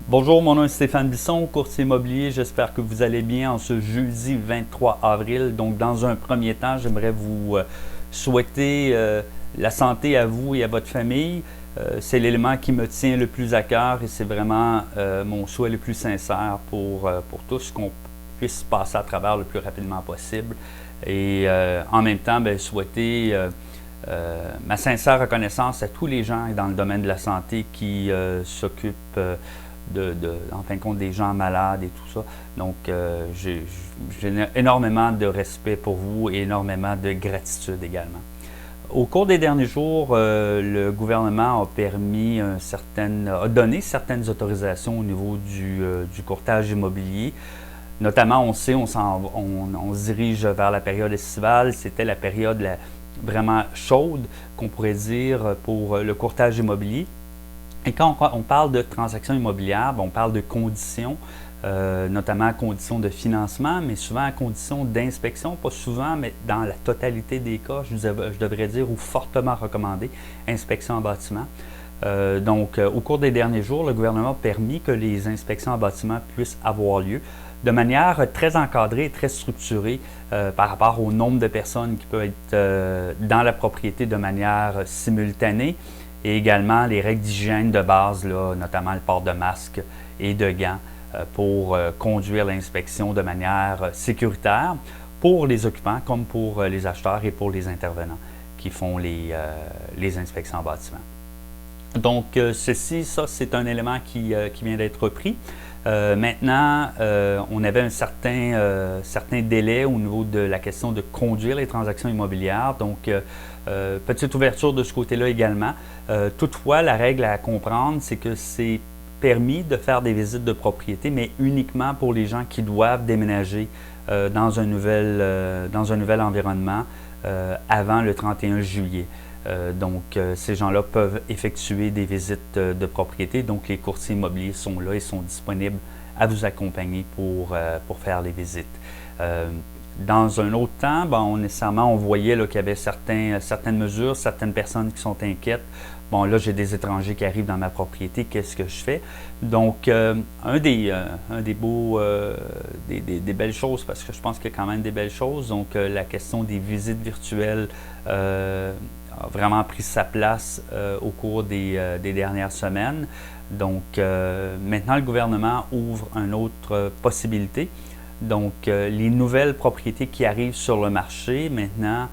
Bonjour, mon nom est Stéphane Bisson, courtier immobilier. J'espère que vous allez bien en ce jeudi 23 avril. Donc, dans un premier temps, j'aimerais vous souhaiter la santé à vous et à votre famille. C'est l'élément qui me tient le plus à cœur et c'est vraiment mon souhait le plus sincère pour tous, qu'on puisse passer à travers le plus rapidement possible. Et en même temps, souhaiter ma sincère reconnaissance à tous les gens dans le domaine de la santé qui s'occupent en fin de compte, des gens malades et tout ça. Donc, j'ai énormément de respect pour vous et énormément de gratitude également. Au cours des derniers jours, le gouvernement a donné certaines autorisations au niveau du courtage immobilier. Notamment, on sait, on se dirige vers la période estivale. C'était la période vraiment chaude, qu'on pourrait dire, pour le courtage immobilier. Et quand on parle de transactions immobilières, on parle de conditions, notamment conditions de financement, mais souvent à conditions d'inspection, pas souvent, mais dans la totalité des cas, je devrais dire, ou fortement recommandé, inspection en bâtiment. Au cours des derniers jours, le gouvernement a permis que les inspections en bâtiment puissent avoir lieu de manière très encadrée et très structurée par rapport au nombre de personnes qui peuvent être dans la propriété de manière simultanée. Et également les règles d'hygiène de base, là, notamment le port de masque et de gants pour conduire l'inspection de manière sécuritaire pour les occupants comme pour les acheteurs et pour les intervenants qui font les inspections en bâtiment. Donc, ça, c'est un élément qui vient d'être repris. Maintenant, on avait un certain délai au niveau de la question de conduire les transactions immobilières. Donc, petite ouverture de ce côté-là également. Toutefois, la règle à comprendre, c'est que c'est permis de faire des visites de propriété, mais uniquement pour les gens qui doivent déménager dans un nouvel environnement avant le 31 juillet. Ces gens-là peuvent effectuer des visites de propriété. Donc, les courtiers immobiliers sont là et sont disponibles à vous accompagner pour faire les visites. Dans un autre temps, on voyait qu'il y avait certaines mesures, certaines personnes qui sont inquiètes. Bon, là, j'ai des étrangers qui arrivent dans ma propriété, qu'est-ce que je fais? Donc, un des belles choses, parce que je pense qu'il y a quand même des belles choses, donc la question des visites virtuelles a vraiment pris sa place au cours des dernières semaines. Donc, maintenant, le gouvernement ouvre une autre possibilité. Donc, les nouvelles propriétés qui arrivent sur le marché maintenant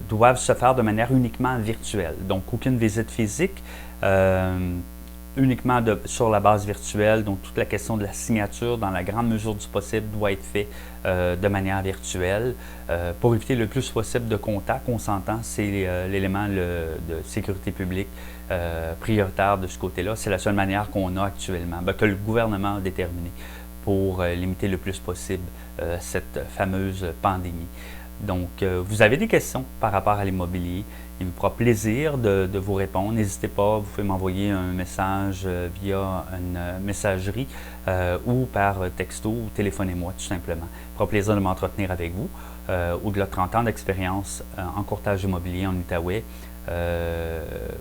doivent se faire de manière uniquement virtuelle. Donc, aucune visite physique, uniquement sur la base virtuelle. Donc, toute la question de la signature, dans la grande mesure du possible, doit être faite de manière virtuelle pour éviter le plus possible de contact. On s'entend, c'est l'élément de sécurité publique prioritaire de ce côté-là. C'est la seule manière qu'on a actuellement, que le gouvernement a déterminé pour limiter le plus possible cette fameuse pandémie. Donc, vous avez des questions par rapport à l'immobilier, il me fera plaisir de vous répondre. N'hésitez pas, vous pouvez m'envoyer un message via une messagerie ou par texto ou téléphonez-moi tout simplement. Il me fera plaisir de m'entretenir avec vous. Au-delà de 30 ans d'expérience en courtage immobilier en Outaouais,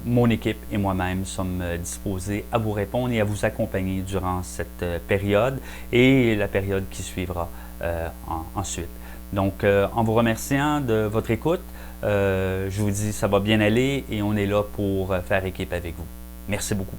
mon équipe et moi-même sommes disposés à vous répondre et à vous accompagner durant cette période et la période qui suivra ensuite. Donc, en vous remerciant de votre écoute, je vous dis ça va bien aller et on est là pour faire équipe avec vous. Merci beaucoup.